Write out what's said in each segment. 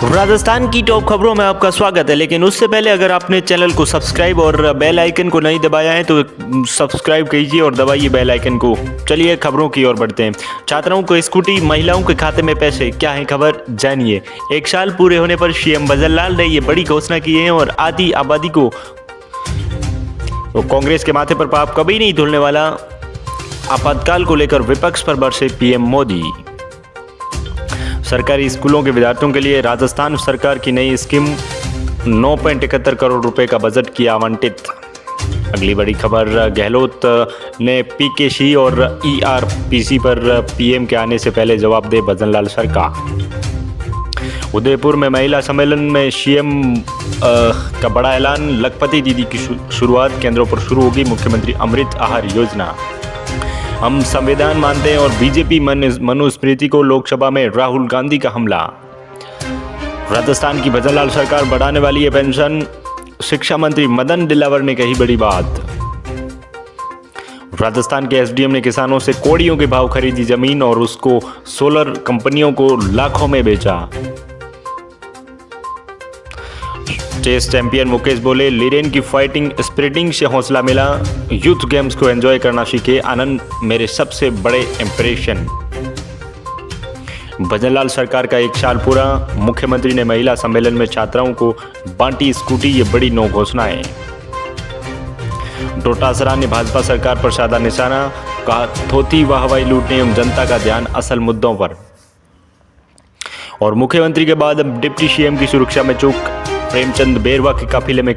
राजस्थान की टॉप खबरों में आपका स्वागत है। लेकिन उससे पहले अगर आपने चैनल को सब्सक्राइब और बेल आइकन को नहीं दबाया है तो सब्सक्राइब कीजिए और दबाइए बेल आइकन को। चलिए खबरों की ओर बढ़ते हैं। छात्राओं को स्कूटी, महिलाओं के खाते में पैसे, क्या है खबर जानिए। 1 साल पूरे होने पर सीएम भजन लाल ने ये बड़ी घोषणा की है और आधी आबादी को तो कांग्रेस के माथे पर पाप कभी नहीं धुलने वाला। आपातकाल को लेकर विपक्ष पर बरसे पीएम मोदी। सरकारी स्कूलों के विद्यार्थियों के लिए राजस्थान सरकार की नई स्कीम 9.71 करोड़ रुपए का बजट किया आवंटित। अगली बड़ी खबर, गहलोत ने पीकेसी और ईआरपीसी पर पीएम के आने से पहले जवाब दे भजन लाल सरकार। उदयपुर में महिला सम्मेलन में सीएम का बड़ा ऐलान। लखपति दीदी की शुरुआत केंद्रों पर शुरू होगी। मुख्यमंत्री अमृत आहार योजना। हम संविधान मानते हैं और बीजेपी मनुस्मृति को। लोकसभा में राहुल गांधी का हमला। राजस्थान की भजन लाल सरकार बढ़ाने वाली है पेंशन। शिक्षा मंत्री मदन दिलावर ने कही बड़ी बात। राजस्थान के एसडीएम ने किसानों से कोड़ियों के भाव खरीदी जमीन और उसको सोलर कंपनियों को लाखों में बेचा। चेस चैंपियन मुकेश बोले, लीरेन की फाइटिंग स्पिरिटिंग से हौसला मिला। यूथ गेम्स को एंजॉय करना सीखे। आनंद मेरे सबसे बड़े इंप्रेशन। भजन लाल सरकार का 1 साल पूरा। मुख्यमंत्री ने महिला सम्मेलन में छात्राओं को बांटी स्कूटी, ये बड़ी 9 घोषणाएं। डोटासरा ने भाजपा सरकार पर साधा निशाना। कहा, थोथी वाहवाही लूटने एवं जनता का ध्यान असल मुद्दों पर। और मुख्यमंत्री के बाद अब डिप्टी सीएम की सुरक्षा में चूक। प्रेमचंद बेरवा के काफिले में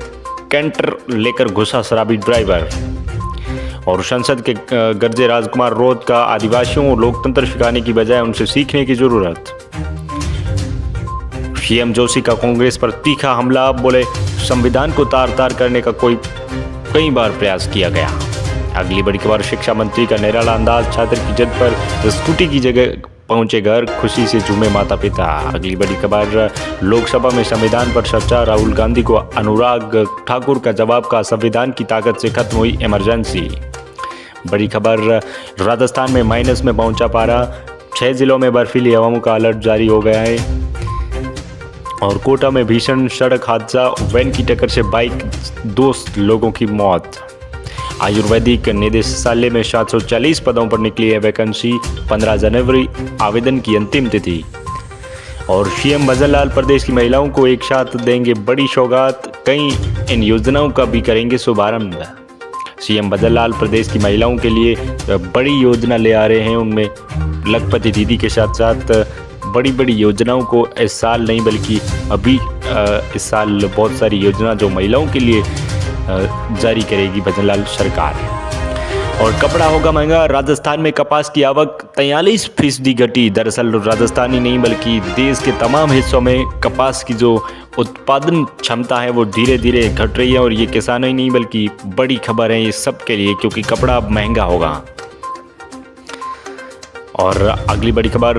कैंटर लेकर घुसा शराबी ड्राइवर। और संसद के गर्जे राजकुमार रोध का, आदिवासियों को लोकतंत्र सिखाने की बजाय उनसे सीखने की जरूरत। सीएम जोशी का कांग्रेस पर तीखा हमला। बोले, संविधान को तार तार करने का कई बार प्रयास किया गया। अगली बड़ी खबर, शिक्षा मंत्री का निराला अंदाज। छात्र की जिद पर स्कूटी की जगह पहुंचे घर, खुशी से झूमे माता पिता। अगली बड़ी खबर, लोकसभा में संविधान पर चर्चा। राहुल गांधी को अनुराग ठाकुर का जवाब। का संविधान की ताकत से खत्म हुई इमरजेंसी। बड़ी खबर, राजस्थान में माइनस में पहुंचा पारा। 6 जिलों में बर्फीली हवाओं का अलर्ट जारी हो गया है। और कोटा में भीषण सड़क हादसा। वैन की टक्कर से बाइक 2 लोगों की मौत। आयुर्वेदिक निदेशालय में 740 पदों पर निकली है वैकेंसी। 15 जनवरी आवेदन की अंतिम तिथि। और सीएम भजन लाल प्रदेश की महिलाओं को एक साथ देंगे बड़ी सौगात। कई इन योजनाओं का भी करेंगे शुभारंभ। सीएम भजन लाल प्रदेश की महिलाओं के लिए बड़ी योजना ले आ रहे हैं। उनमें लखपति दीदी के साथ साथ बड़ी बड़ी योजनाओं को इस साल नहीं बल्कि अभी इस साल बहुत सारी योजना जो महिलाओं के लिए जारी करेगी भजन लाल सरकार। और कपड़ा होगा महंगा। राजस्थान में कपास की आवक 43% घटी। दरअसल राजस्थान ही नहीं बल्कि देश के तमाम हिस्सों में कपास की जो उत्पादन क्षमता है वो धीरे धीरे घट रही है। और ये किसानों ही नहीं बल्कि बड़ी खबर है ये सबके लिए, क्योंकि कपड़ा अब महंगा होगा। और अगली बड़ी खबर,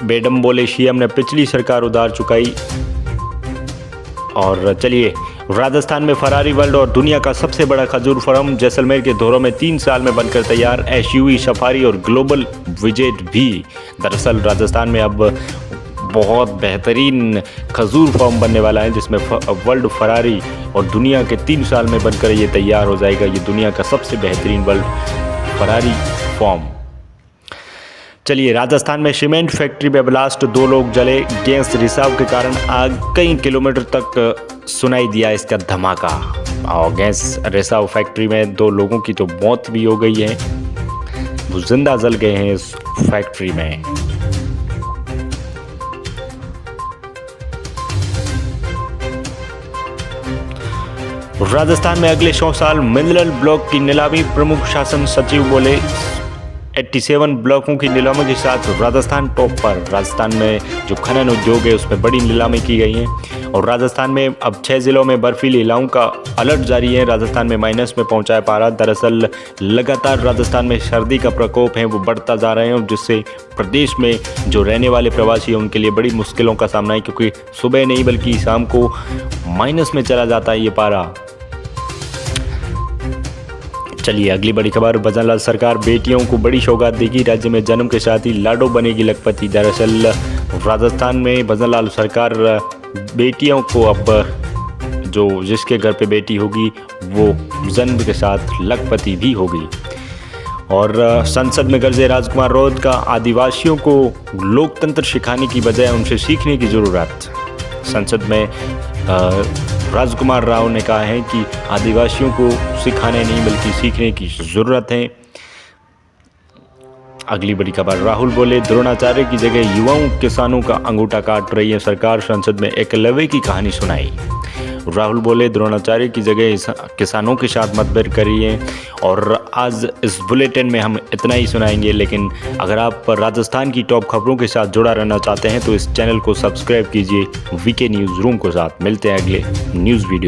बेडम बोले, सीएम ने पिछली सरकार उधार चुकाई। और चलिए, राजस्थान में फरारी वर्ल्ड और दुनिया का सबसे बड़ा खजूर फार्म जैसलमेर के धोरों में 3 साल में बनकर तैयार। एसयूवी, सफारी और ग्लोबल विजेट भी। दरअसल राजस्थान में अब बहुत बेहतरीन खजूर फार्म बनने वाला है जिसमें वर्ल्ड फरारी और दुनिया के 3 साल में बनकर ये तैयार हो जाएगा। ये दुनिया का सबसे बेहतरीन वर्ल्ड फरारी फार्म। चलिए, राजस्थान में सीमेंट फैक्ट्री में ब्लास्ट, 2 लोग जले। गैस रिसाव के कारण आग कई किलोमीटर तक सुनाई दिया इसका धमाका। और गैस रिसाव फैक्ट्री में 2 लोगों की तो मौत भी हो गई है। वो जिंदा जल गए हैं इस फैक्ट्री में। राजस्थान में अगले 100 साल मिनरल ब्लॉक की नीलामी। प्रमुख शासन सचिव बोले, 87 ब्लॉकों की नीलामी के साथ राजस्थान टॉप पर। राजस्थान में जो खनन उद्योग है उसमें बड़ी नीलामी की गई है। और राजस्थान में अब 6 जिलों में बर्फीली इलाकों का अलर्ट जारी है। राजस्थान में माइनस में पहुंचा है पारा। दरअसल लगातार राजस्थान में सर्दी का प्रकोप है वो बढ़ता जा रहे हैं, जिससे प्रदेश में जो रहने वाले प्रवासी हैं उनके लिए बड़ी मुश्किलों का सामना है, क्योंकि सुबह नहीं बल्कि शाम को माइनस में चला जाता है ये पारा। चलिए, अगली बड़ी खबर, भजन लाल सरकार बेटियों को बड़ी सौगात देगी। राज्य में जन्म के साथ ही लाडो बनेगी लखपति। दरअसल राजस्थान में भजन लाल सरकार बेटियों को अब जो जिसके घर पे बेटी होगी वो जन्म के साथ लखपति भी होगी। और संसद में गरजे राजकुमार राउत का आदिवासियों को लोकतंत्र सिखाने की बजाय उनसे सीखने की ज़रूरत। संसद में राजकुमार राव ने कहा है कि आदिवासियों को सिखाने नहीं बल्कि सीखने की ज़रूरत है। अगली बड़ी खबर, राहुल बोले द्रोणाचार्य की जगह युवाओं किसानों का अंगूठा काट रही है सरकार, संसद में एकलव्य की कहानी सुनाई। राहुल बोले द्रोणाचार्य की जगह किसानों के साथ मतभेद करिए। और आज इस बुलेटिन में हम इतना ही सुनाएंगे, लेकिन अगर आप राजस्थान की टॉप खबरों के साथ जुड़ा रहना चाहते हैं तो इस चैनल को सब्सक्राइब कीजिए वीके न्यूज़ रूम के साथ। मिलते हैं अगले न्यूज़ वीडियो।